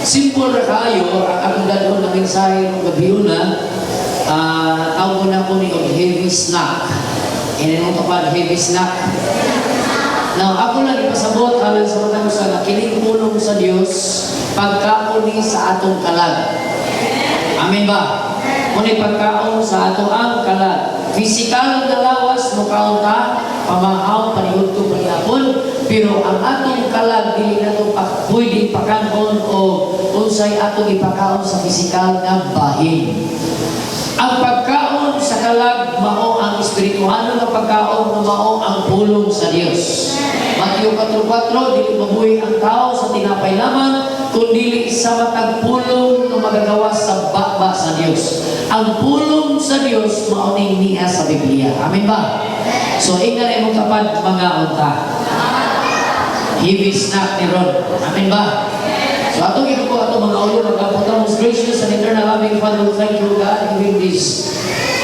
Simple ra kayo, ang akong dadon na mensahe ng gabi na, tawag na ko ni heavy snack. Ano ito pa, heavy snack? Now, ako lang ipasabot alang sa mga sa nakiling pulong sa Diyos, pagkauni sa atong kalag. Amen ba? Muna pagkaon sa atong ang kalag. Physical na lawas, mukaon ta, pamahaw, panihod ko, panihapon, pero ang atong kalag, dili na ito pwede pakanon o unsay atong ipakaon sa physical na bahin. Ang pagkaon sa kalag, mao ang espirituhano na pagkaon na mao ang pulong sa Diyos. Mateo 4:4, dili mabuhi ang tao sa tinapay lamang, kundi sa matag pulong na magagawa sa bakba sa Diyos. Ang pulong sa Diyos, mao ning niya sa Biblia. Amen ba? So, ingnan ay mong kapad mga unta. Heavy snack ni Ron. Amen ba? So, atong ginagawa atong mga ulo, magkapunta most gracious and eternal loving Father, thank you, God, giving this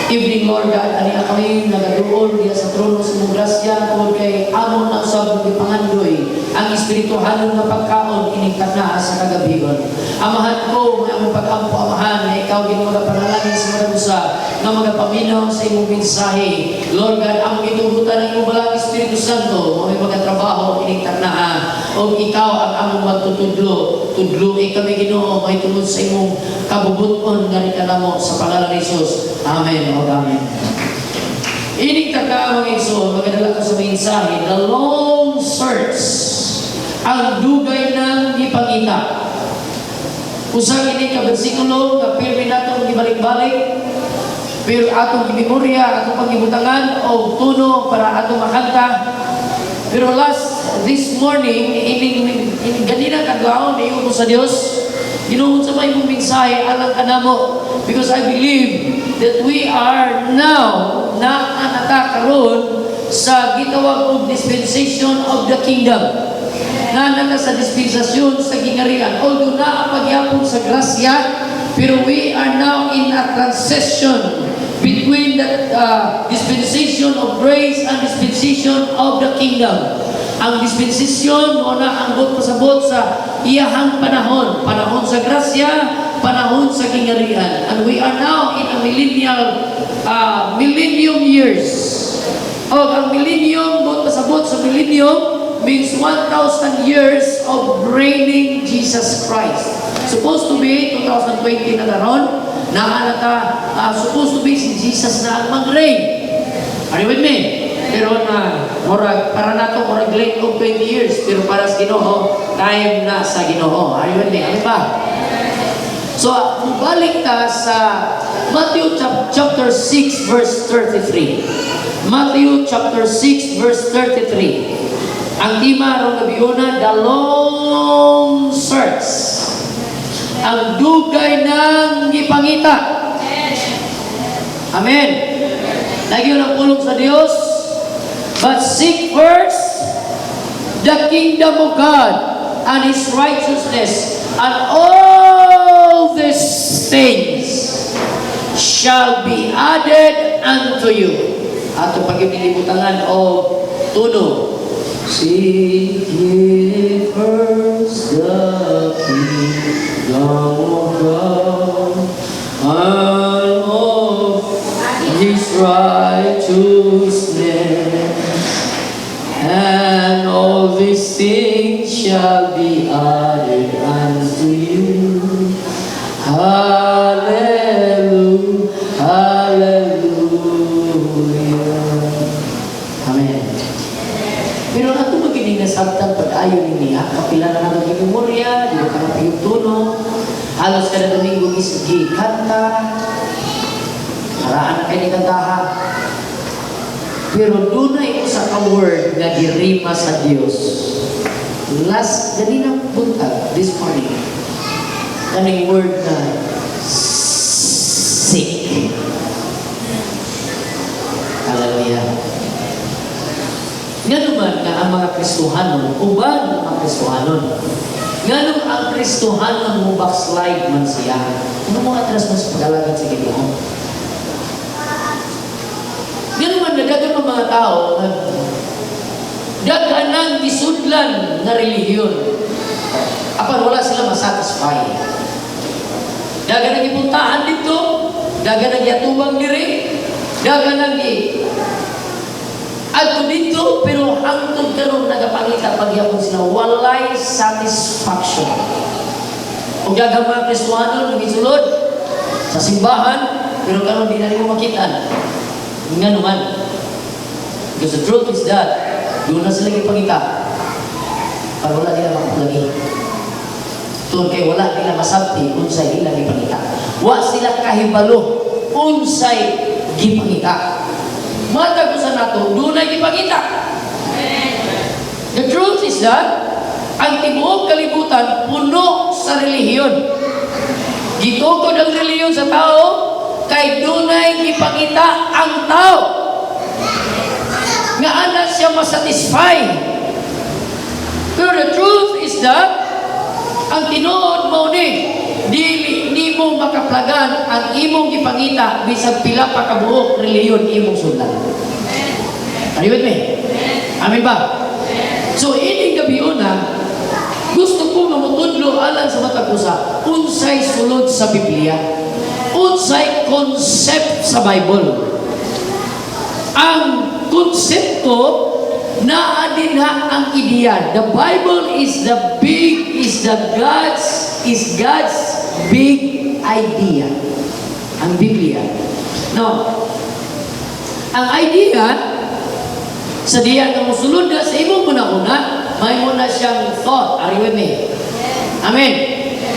evening, Lord God, ani kami nagaduol diya sa trono sa mong grasya, tungod kay amon na usab ng ipangandoy ang espirituhanon nga pagkaon iningkat na sa kagabigon. Amahan ko, mga among pag-ampo, amahan, na ikaw ginagapanalangin sa mga busa, nga magapaminaw sa imong mensahe. Lord God, ang itubutan ng imong balang Espiritu Santo, mga mga trabaho iningkat na, o ikaw ang among magtutudlo. Tudloy kami Ginoo, may tungod sa imong kabubuton nga rin mo sa pangalan ni Jesus. Amen. O amen. Ining taka mga igsoon, magadala ko sa mensahe, the long search, ang dugay ng ipangita. Usang ini ka bersikulo, na pirmi natong gibalik-balik, pero atong gimemorya, atong paggibutangan, o tuno para atong makanta. Pero this morning, ganina kadlaon, iyon ko sa Diyos, ginuhod sa may mong mensahe, alang ka na mo, because I believe that we are now naanatakaroon sa gitawag og dispensation of the kingdom. Nana sa dispensasyon sa gingarian. Although naapagyapon sa grasya, pero we are now in a transition between the dispensation of grace and dispensation of the kingdom. Ang dispensasyon o na anggot pasabot sa iyahang panahon. Panahon sa grasya, panahon sa kingarian. And we are now in a millennium years. O ang millennium, bot pasabot sa millennium, means 1,000 years of reigning Jesus Christ. Supposed to be 2020 na daron, supposed to be si Jesus na ang mag-reign. Are you with me? Pero para nato murag late of 20 years, pero para sa Ginoo, time na sa Ginoo. Are you with me? Ano ba? So, balik ta sa Matthew chapter 6 verse 33. Matthew chapter 6 verse 33. Ang tema ron gabiuna, the long search. Ang dugay ng ipangita. Amen. Nagyo ng pulong sa Dios. But seek first the kingdom of God and His righteousness, and all these things shall be added unto you. Ato pagipilibutangan o tuno. Seek ye first the kingdom of God and of His righteousness, and all these things shall be added unto you. Hallelujah, hallelujah. Amen. Pero ato magining nasabtan pag-ayon niya, kapila na naman yung memorya, di ba ka yung tuno, halos kada domingo isgi kanta, haraan na kayo ni kantaha. Pero doon na ito sa ka-word na girima sa Diyos. Last, ganina buntag, this morning, kaning word na sick. Hallelujah. Nga naman nga ang mga Kristohanon, uban ang mga Kristohanon. Nga naman ang Kristohanon mo backslide man siya. Ano mga atras mo sa pag-alagan sa Ginoo? Nga naman nadagan ang mga tao, daghan ng disudlan na relihiyon. Apan wala sila masatisfy. Daga nang ipuntahan dito, daga nang yatubang diri, daga nang adto dito, pero hangtod karon nagapangita pagyapon sila walay satisfaction. Kung gagama Kristohanon gisulod sa simbahan, pero karon di na nimo makita. Nga naman. Because the truth is that doon na sila gipangita. Para wala nila makapulagi. Doon kay wala nila masabti unsay nila gipangita. Wa sila kahibalo unsay gipangita. Matag sa nato, doon ay gipangita. The truth is that ang tibuok kalibutan puno sa relihiyon. Gitukod ang relihiyon sa tao kay doon ay gipangita ang tao. Nga anak siya masatisfy. Pero the truth is that ang tinuod mo di mo makaplagan ang imong gipangita bisag pila pa kabuok reliyon imong sundan. Are you with me? Amen ba? So ini gabi una, gusto ko nga mutudlo alang sa matag usa unsay sulod sa Biblia, unsay concept sa Bible. Ang konsepto naa din ang ideya. The Bible is God's big idea. Ang Biblia. No. Ang idea sa diya nga mosulod na sa imong una-una, may muna siyang thought. Are you with me? Amen.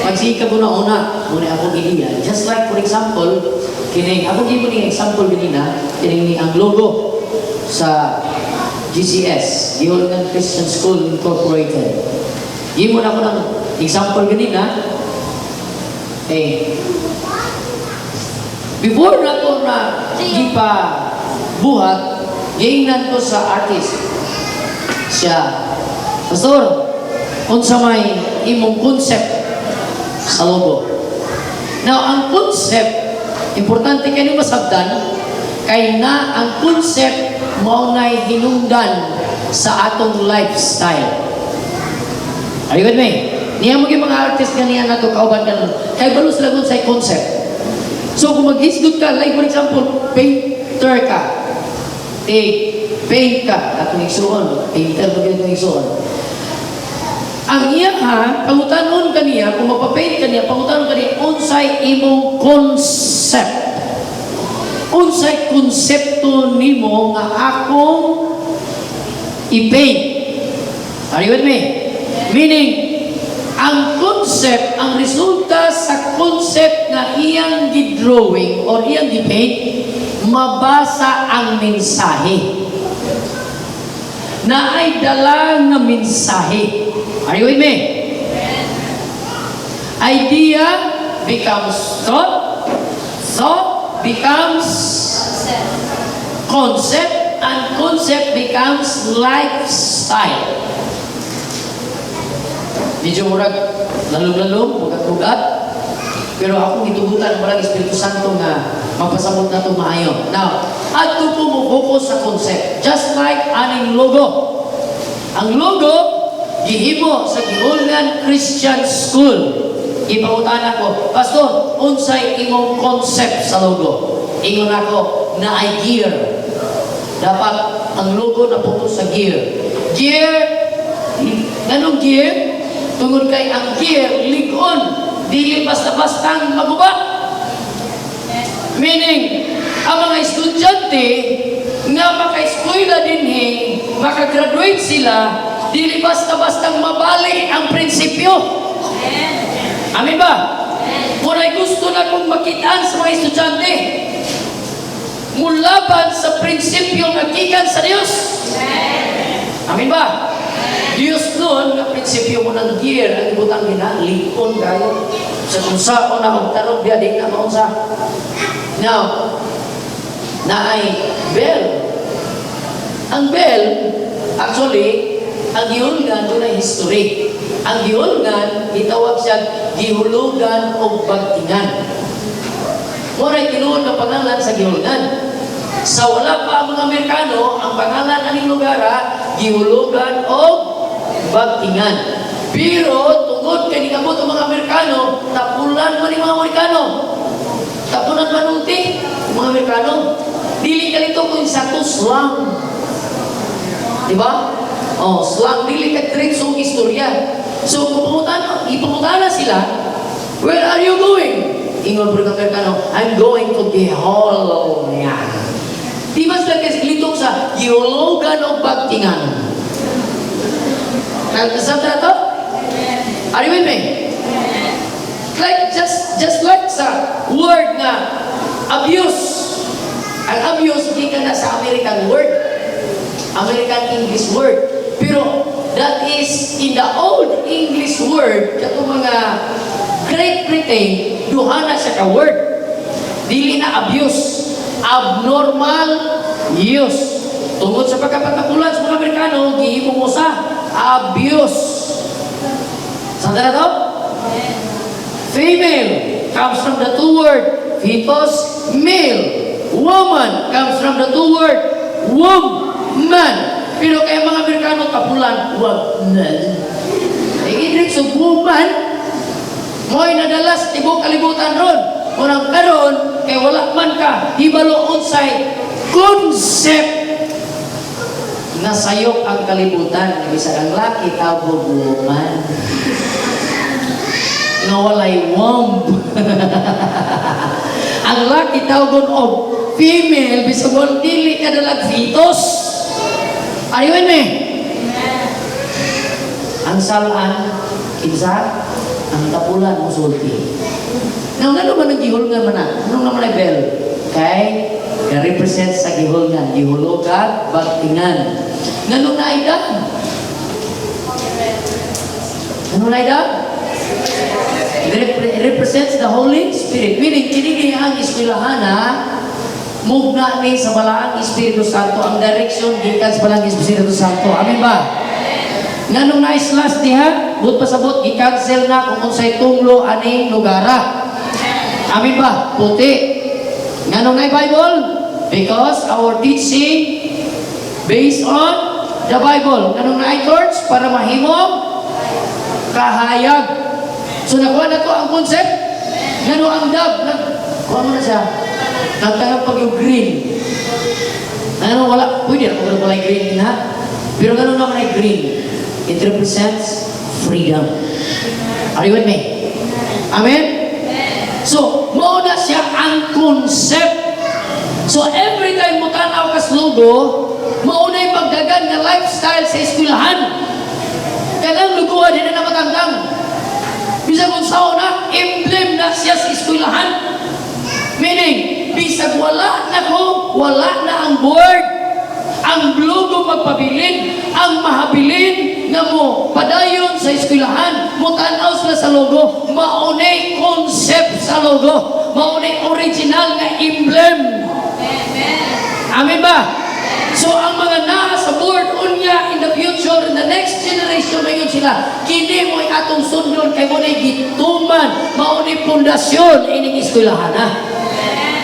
Pagsika mo una, muna akong ideya. Just like for example, kining ako gibo ning example ganina, kining ang logo sa GCS, Gihulgan Christian School Incorporated. Gibo na ako ng example ganina. Before na to na gipa buhat, giingnan ko sa artist. Siya, Pastor, unsa may imong concept sa logo. Now, ang concept, importante kayo masabdan, kay na ang concept mao na'y hinungdan sa atong lifestyle. Are you with me? Niya mo mga artist ganiya na to kauban ka kay balos lagon sa concept. So kung mag-isgot ka, like for example, painter ka, paint ka, atong igsuon, painter mo ganito igsuon. Ang iya ha, pangutanon kaniya, kung mapapaint kaniya, pangutanon kaniya, unsay imong concept. Unsay konsepto nimo nga akong i-paint. Are you with me? Meaning, ang concept, ang resulta sa concept na iyang gidrawing or iyang gi-paint, mabasa ang mensahe. Na ay dala ng mensahe. Are you with me? Idea becomes thought. Thought becomes concept, and concept becomes lifestyle. Medyo murag lalong-lalong, bugat-bugat, pero akong itubutan marang Espiritu Santo nga mapasamot na ito maayon. Now, ato po mo focus sa concept. Just like aning logo. Ang logo, gihimo sa Gihulgan Christian School. Ipangutan ako, Pastor, unsay imong concept sa logo? Ingon ako, na ay gear. Dapat ang logo na puto sa gear. Gear, ganong gear? Tungod kay ang gear, ligon, dili basta-bastang maguba. Meaning, ang mga estudyante nga maka-eskwela dinhi, maka-graduate sila, dili basta-bastang mabali ang prinsipyo. Amen ba? Muna'y gusto na kong makitaan sa mga estudyante. Mulaban sa prinsipyo nga gikan sa Dios. Amen ba? Diyos noon, nga prinsipyo mo ng gear, ang ibutang ginaalikon kayo. Sa kunsa o na magtanong, di adik na maunsa. Now, na ay bell. Ang bell, actually, ang Gihulgan, doon ay history. Ang Gihulgan, itawag siya Gihulugan o Bagtingan. Moray tinuod na pangalan sa Gihulgan. Sa wala pa ang mga Amerikano, ang pangalan ng lugar, Gihulugan o Bagtingan. Pero tungkol kay ningabot ang mga Amerikano, tapulan man yung mga Amerikano. Tapunan manunti, mga Amerikano. Dili ka nito kung sa to slang. Diba? Oh, slang, dili ka diretsong istorya. So, kung ipapunta na sila, where are you going? Ingon po ng Amerikano, I'm going to Gihologan. Di ba sila kasi litong sa Gihologan o Bagtingan? Nagkasama na to? Are you with me? Like, just like sa word na abuse. Ang abuse, hindi ka na sa American word. American English word. Pero, that is in the old English word, kato mga Great Britain, duha na siya ka word. Dili na abuse. Abnormal use. Tungkol sa pagkapatakulan sa mga Amerikano, gihimo mo sa abuse. Saan na to? Female comes from the two word fetus, male. Woman comes from the two word woman. Pero kaya mga Amerikano kapulan, wag na. Igidrik sa woman, mo'y nadalas tibok kalibutan ron. Unang karon, kay wala man ka, hibalo unsay concept nasayok ang kalibutan. Bisa ang laki, tawag woman. Nawalay womb. Ang laki tawag of female, bisa wal dili ka dalag fetus. Are you with me? Ang salaan, kinsa, ang tapulan mo sulti. Nang naman ang gihulngan man na, nung naman ay bell, kay ka-represent sa gihulngan, gihulugan, bagtingan. Nganong naida? Nganong naida? It represents the Holy Spirit. Meaning, kinigay ang eskwelahan na mugna ni sa balaang Espiritu Santo, ang direksyon gikan sa balaang Espiritu Santo. Amen ba? Nganong na-islas diha, but pasabot, i-cancel na kung unsay tunglo aning lugara. Amen ba? Puti. Nganong na Bible? Because our teaching based on the Bible. Nganong na church? Para mahimong kahayag. So nakuha na ko ang concept. Ngano ang dab? Kuha mo na siya. Nagtanggap pag yung green. Ano wala? Pwede na kung wala green ha? Pero ngano naman ay green? It represents freedom. Are you with me? Amen? So, mauna siya ang concept. So, every time mo tanaw kas logo, mauna yung pagdagan na lifestyle sa eskwelahan. Kailang luguan, hindi na matandang. Bisag kung sao na, emblem na siya sa eskwelahan. Meaning, bisag wala na ko, wala na ang board, ang logo magpabilin, ang mahabilin na mo padayon sa eskwelahan, mo tanaw sila sa logo, maunay concept sa logo, maunay original na emblem. Amen ba? So ang mga naa sa board unya in the future, in the next generation mayon sila, kini mo'y atong sundon kay mo'y gituman, maunay pundasyon ining eskwelahan ha.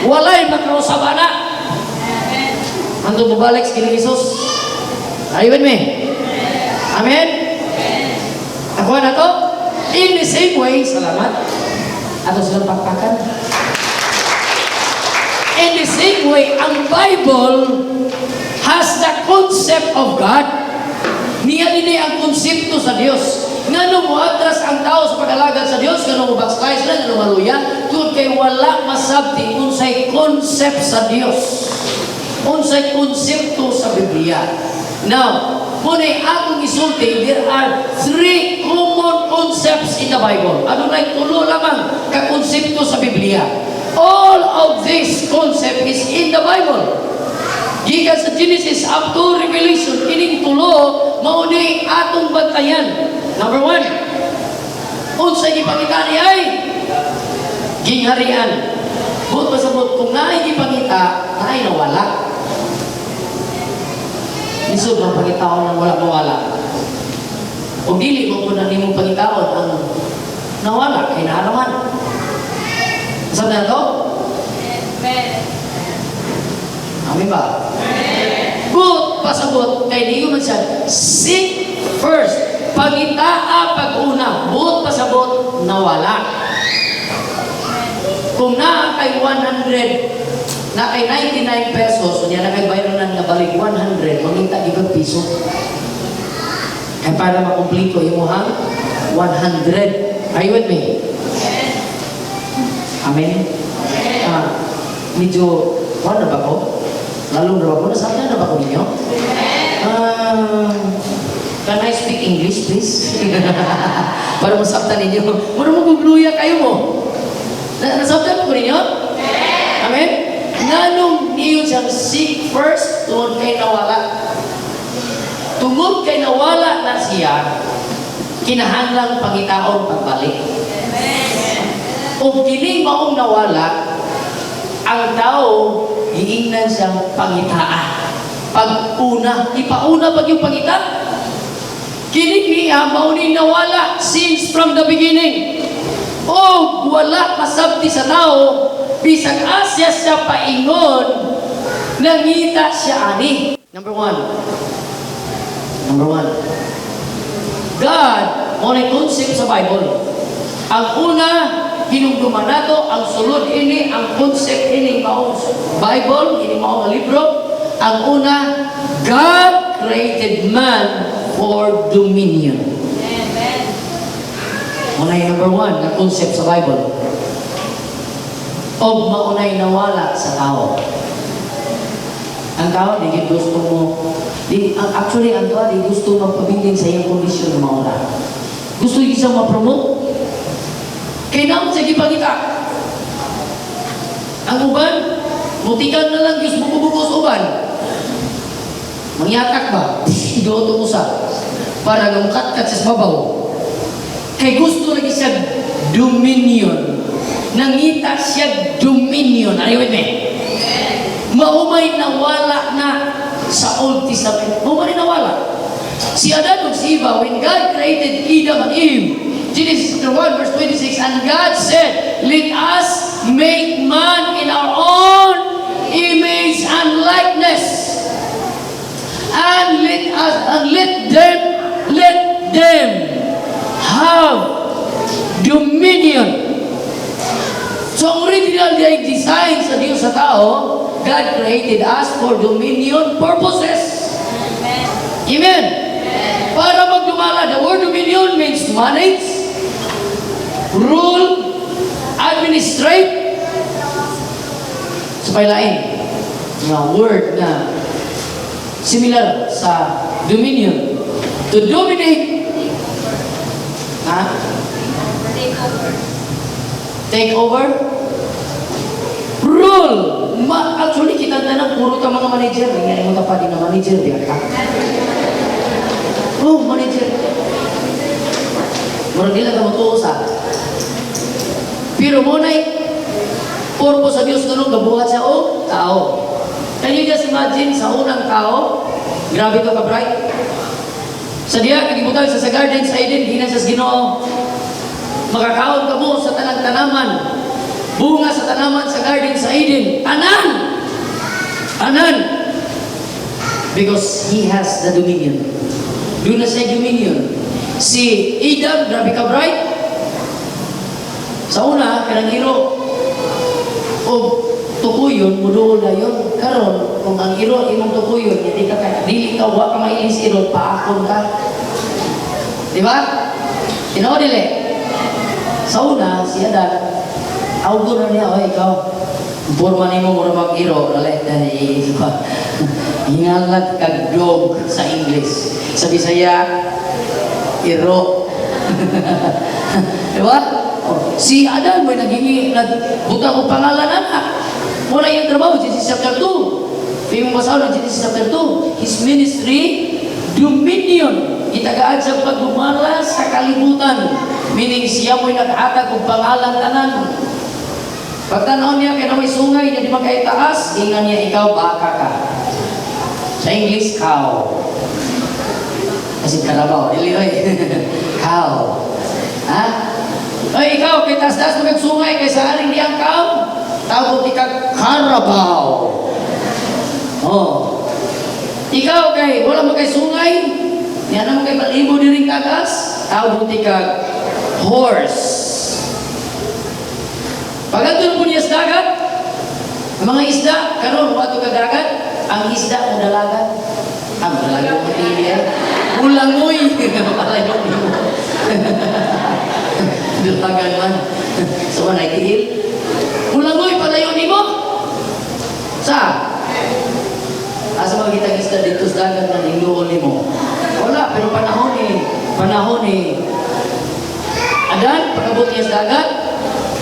Walay makausaba na. Andun mabalik sa kining Isus. Are you with me? Amen? Ako na to? In the same way, salamat. Ato silang pakpakan. In the same way, ang Bible has the concept of God. Niya nini ang konsepto sa Dios. Ngano mo atras ang tao sa pag-alagad sa Dios, ngano mo backslide sila, ngano maluya, tungod kay wala masabti unsay concept sa Dios. Unsay konsepto sa Biblia. Now, muna'y atong isulti, there are 3 common concepts in the Bible. Ano na tulo lamang ka-konsepto sa Biblia. All of this concept is in the Bible. Gikan sa Genesis up to Revelation, kining tulo, maunay atong bantayan. Number 1, unsay ipangita niya ay gingharian. Buot pasabot, kung naay ipangita, naay nawala. Isod ng pangitaon ng wala mawala. Kung dili mo po na nimong pangitaon ang nawala, kay naaraman. Saan na ito? Amin ba? But pasabot, kay di man siya, seek first Pangitaa pag-una, buot pasabot, nawala. Kung na kay 100, na kay 99 pesos, kung yan na kay bayro na nabalik 100, mangita ibang piso. Kaya para makumplito yung muhang 100. Are you with me? Amen? Medyo, ano ba ko? Lalong na ba ko? Nasaan na ba ko ninyo? Can I speak English, please? Para masabtan ninyo. Muna magugluya kayo mo. Nasabtan ko ninyo? Amen? Nanong niyo siyang seek first, tungod kay nawala. Tungod kay nawala na siya, kinahanglang pangitaon pagbalik. O kining maong nawala, ang tao, giingnan siyang pangitaan. Pag-una, ipauna pag yung pangita. Kining niya, maunin nawala since from the beginning. O wala masabti sa tao, bisag asya siya paingon, nangita siya ani. Number one, God, onay concept sa Bible. Ang una, hinumduman nato, ang sulod ini, ang concept ini, maong Bible, ini maong libro. Ang una, God created man for dominion. Amen. Unay number one, ang concept sa Bible. O maunay nawala sa tao. Ang tao, di gusto mo, actually, ang tao, di gusto magpabiling sa iyong kondisyon na mauna. Gusto yung isang mapromote. Kailangan sa gipagita. Ang uban, mutikan na lang Diyos bububukos uban. Mangyatak ba? Idoto mo sa para lungkat-kat sa babaw. Kay gusto lagi siya dominion. Nangita siya dominion. Are you with me? Maumay nawala na sa Old Testament. Maumay nawala. Si Adan ug si Eva, when God created Adam and Eve, Genesis 1 verse 26, and God said, let us make man in our own image and likeness, and let them have dominion. So ang original design sa Diyos sa tao, God created us for dominion purposes. Amen. Para magdumala, the word dominion means manage, rule, administrate. Sa pailain, na word na similar sa dominion. To dominate, take over, rule. Actually, kita na puro ka mga manager. Ngayon mo pa din na manager, di ka? Oh, manager. Murag nila ka matuusa. Pero muna'y purpose sa Diyos ganun, gabuhat siya o tao. Can you just imagine sa unang tao, grabe ka bright. Sa diya, kagibutan sa garden sa Eden, hinan sa Ginoo. Makakaon ka mo sa tanang tanaman. Bunga sa tanaman sa garden sa Eden. Anan! Anan! Because He has the dominion. Doon na siya dominion. Si Adam, grabe ka bright. Sa una, kanang hiro. O tukuyon, muduol na yun. Karon, kung ang hiro, imong tukuyon, hindi ka kaya. Dili ka, huwag ka mailis hiro, paakon ka. Diba? Tinaw dili. Sa una, si Adan, auto na niya, o ikaw, porma ni mo mura mag-iro, hingalat kag dog sa English. Sa Bisaya, iro. Diba? Si Adan, may nagbuta ko pangalan anak. Wala yung trabaho, Genesis chapter 2. May mong basaw ng Genesis chapter 2. His ministry, dominion. Itagaan sa pagdumala sa kalibutan. Meaning siya mo'y naghatag kong pangalan tanan. Pagtanaw niya kaya na may sungay niya di magkaitaas, ingan niya ikaw, baka ka. Sa English, cow. Kasi karabaw, iliyoy. Cow. Ha? Ay, ikaw, kay tas-tas mo sungay kay sa aling niyang cow, tawag di ka karabaw. Oh. Ikaw kay, wala mo kay sungay, Yan naman kay balibo din kagas, tawag buti kag horse. Pagkatulong po niya sa dagat, ang mga isda, karon wato ka dagat, ang isda mo dalagan. Ang dalagan mo tili ay, ulangoy. Palayo mo. Dalagan man. So, manay tiil. Ulangoy, palayo ni mo. Sa? Asa magkita isda dito sa dagat ng iluon ni mo? Wala, pero panahon ni Adan, pagkabot niya sa dagat,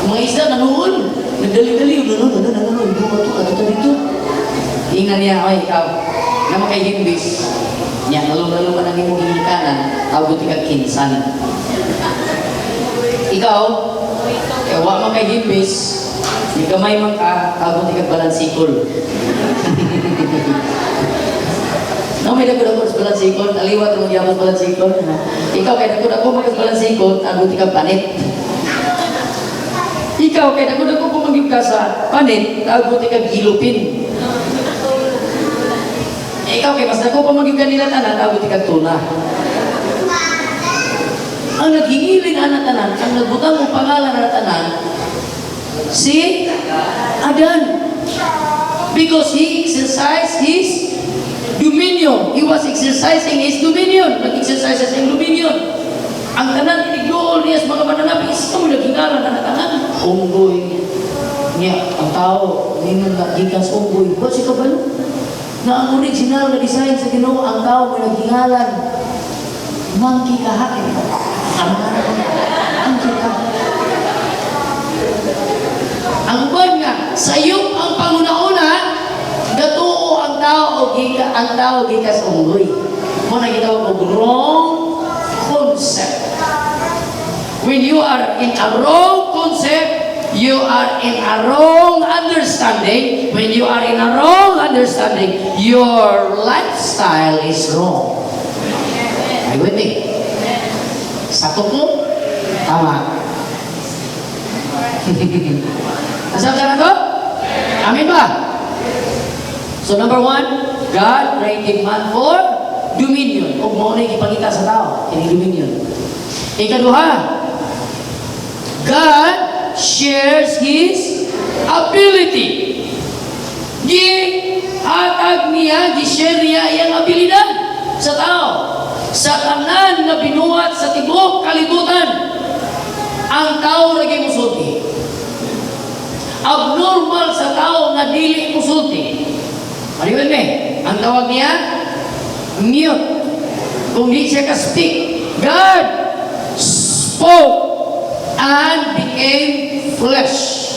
ang mga isda nanuon, nagdali-dali, nanuon, dito, dito. Ingan niya, ay, ikaw, na makahimbis, niya, lalo-lalo ka nang imong hihikanan, tawag ka kinsan. Ikaw, kaya wak makahimbis, di kamay man ka, tawag ka balansikol. No, may dako-dako sa balansikol, aliwat mo diyan sa balansikol. Ikaw kay dako-dako mag sa balansikol, abuti ka panit. Ikaw kay dako-dako pumagib ka sa panit, abuti ka gilupin. Ikaw kay mas dako pumagib ka nila tanan, abuti ka tuna. Ang naghingiling anak tanan, ang nagbutang ng pangalan na tanan, si Adan. Because he exercised his dominion. He was exercising his dominion. Nag-exercise sa dominion. Ang tanan, inigdool niya sa mga mananapis. Ito mo naghingalan na tanan. Unggoy. Niya, ang tao, ninong nagikan sa unggoy. Ba't si kabalo? Na ang original na design sa Ginoo, ang tao may naghingalan. Monkey kahakin. Monkey kahakin. Ang ban nga, sayop ang panguna-una, gatuo ang tao gikas unggoy. Mo na gitawag og wrong concept. When you are in a wrong concept, you are in a wrong understanding. When you are in a wrong understanding, your lifestyle is wrong. Ay, with me. Sakot mo? Tama. Nasabda na to? Amin ba? So number 1, God created man for dominion. Huwag mo na ipangita sa tao. Ini dominion. Ikaduha, God shares His ability. Gihatag niya, gi-share niya iyang abilidad sa tao. Sa tanan na binuhat sa tibok kalibutan, ang tao lagi musulti. Abnormal sa tao na dili musulti. Mariwan me, ang tawag niya, mute. Kung di siya ka-speak, God spoke and became flesh.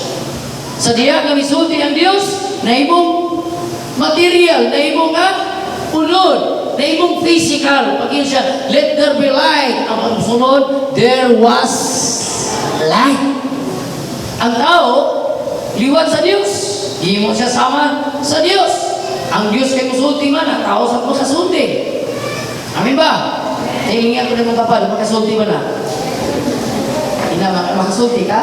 Sa diya nga misulti ang Diyos, naibong material, naibong unod, naibong physical. Pagin siya, let there be light. Ang sunod, there was light. Ang tao, liwat sa Diyos. Hindi mo siya sama sa Diyos. Ang Diyos kay musulti man, ang tao sa makasulti. Amin ba? Hilingan ko naman kapal, makasulti ba na? Hindi makasulti ka?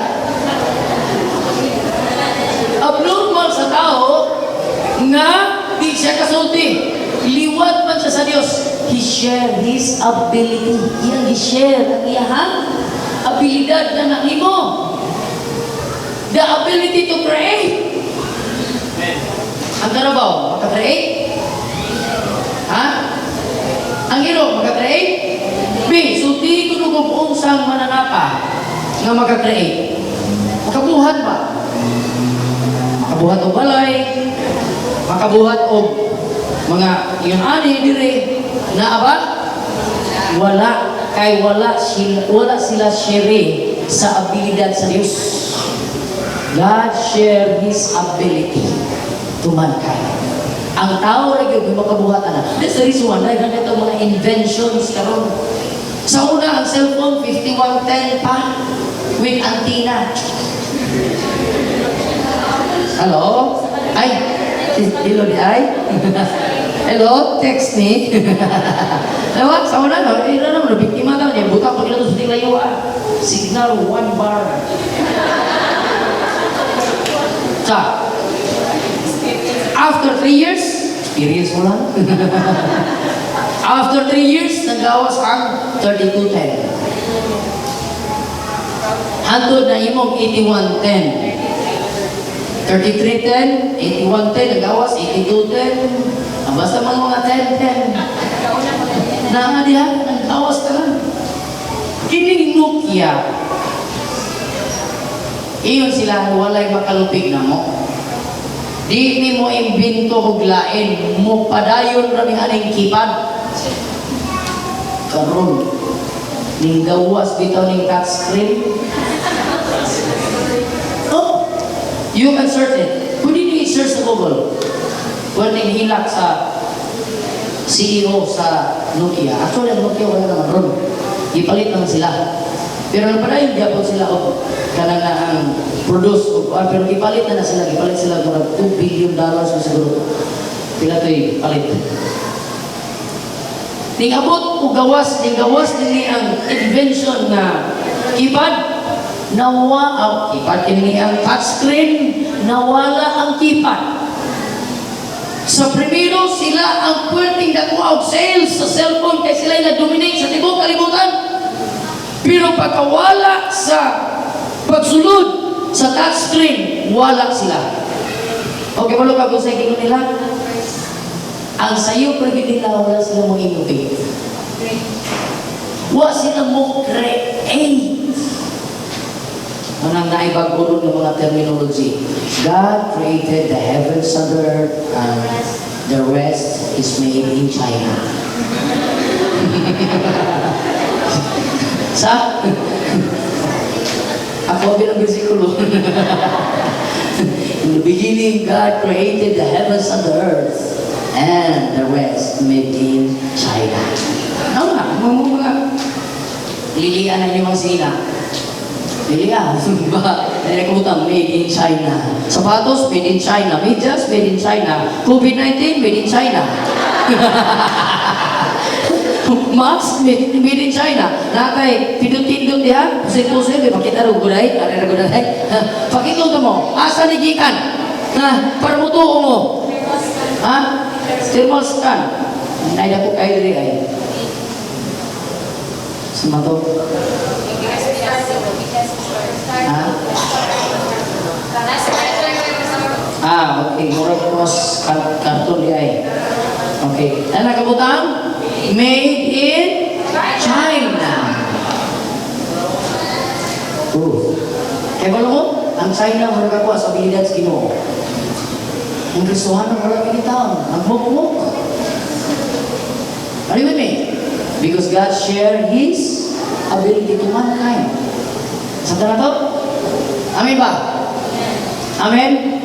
Abnormal sa tao na di siya kasulti. Liwat man siya sa Diyos. He shared His ability. Iyang i-share ang iyahang abilidad na nangimo. The ability to create. Ang tarabaw, maka-create? Ha? Ang hero, maka-create? B, sulti ko nung unsang mananapa nga maka-create. Makabuhat ba? Makabuhat o balay, makabuhat o mga yun ani dire na aba? Wala. Kay wala sila share sa abilidad sa Diyos. God shared His ability to mankind. Ang tao rin yung makabuhatan na. That's the reason why dahil ganito mga inventions karon. Sa una, ang cellphone, 5110 pa with antenna. Hello? Ay, hello di ay? Hello, text me. Ewan, sa una, no? Ina naman, biktima naman niya. Buta ko nila ito sa tinglayuan. Signal 1 bar. So, after 3 years, experience mo lang. After 3 years, nagawas ang 3210. Hantod na imong 8110. 3310, 8110, nagawas 8210. Basta mga 1010. Naadihan, nagawas ka lang. Kining Nokia. Iyon sila, walay makalupig na mo. Di ni mo imbento og lain, mo padayon rami aning keypad. Karon, ning gawas bitaw ning touchscreen. Oh, you can search it. Pwede niyo i-search sa Google. Pwede hilak sa CEO sa Nokia. Actually, ang Nokia wala naman ron. Ipalit naman sila. Pero padayon gyapon sila og kanang na ang produce pero ipalit na sila. Ipalit sila ng $2 billion na siguro. Pila to'y palit. Ning abot o gawas din ang invention na keypad keypad kini ang touchscreen, nawala ang keypad. Sa primero sila ang pwedeng nakuha og sales sa cellphone kay sila na-dominate sa tibuok kalibutan. Pero pagkawala sa pagsulod sa touchscreen, wala sila. Okay, malo ka kung sa ikino nila? Ang sayo pwede nila, wala sila mong innovate. Wala sila mong create. Manang naibagulong ng mga terminology. God created the heavens and the earth and the rest is made in China. Sa? Ako bilang bersikulo. In the beginning, God created the heavens and the earth and the rest made in China. Ano nga? Mga lilian na yung mga sina. Lilian. Nagkakutang made in China. Sapatos, made in China. Medyas, made in China. COVID-19, made in China. Mask, made in China. Nakay, pindot-pindot diyan. Pusay-pusay, may pakita rin guday. Pakita mo. Asa ni Gikan? Para mo tuo mo. Ha? Thermal scan. Naida po kayo rin ay. Sumato. Okay. Murag mas karton di ay. Okay. Ano nakabutang? Made in China. Kaya ba mo? Ang China, murag ako sa abilidad sa Ginoo. Ang Kristohan ng murag pinitaon. Ang mukmuk. Are you with me? Because God shared His ability to mankind. Sa to? Amen ba? Amen?